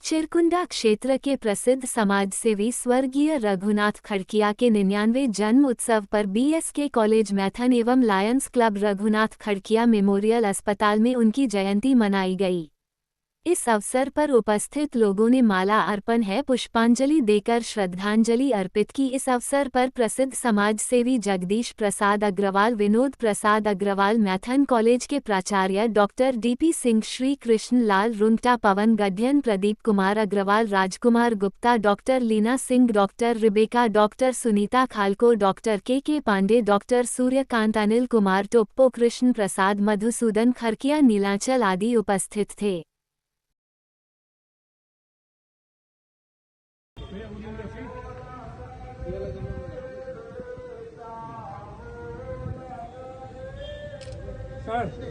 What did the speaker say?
चिरकुंडा क्षेत्र के प्रसिद्ध समाजसेवी स्वर्गीय रघुनाथ खड़किया के 99वें जन्म उत्सव पर बीएसके कॉलेज मैथन एवं लायंस क्लब रघुनाथ खड़किया मेमोरियल अस्पताल में उनकी जयंती मनाई गई। इस अवसर पर उपस्थित लोगों ने माला अर्पण है पुष्पांजलि देकर श्रद्धांजलि अर्पित की। इस अवसर पर प्रसिद्ध समाजसेवी जगदीश प्रसाद अग्रवाल, विनोद प्रसाद अग्रवाल, मैथन कॉलेज के प्राचार्य doctor DP Singh, Shri Krishna Lal Rungta, Pawan Gadyan, Pradeep Kumar Agarwal, Rajkumar Gupta, doctor Leena Singh, doctor Rebecca, doctor Sunita खालको, doctor K Pandey, doctor Suryakant, Anil Kumar Toppo, Krishna Prasad, Madhusudan Khadkia, Nilanchal आदि उपस्थित थे। सर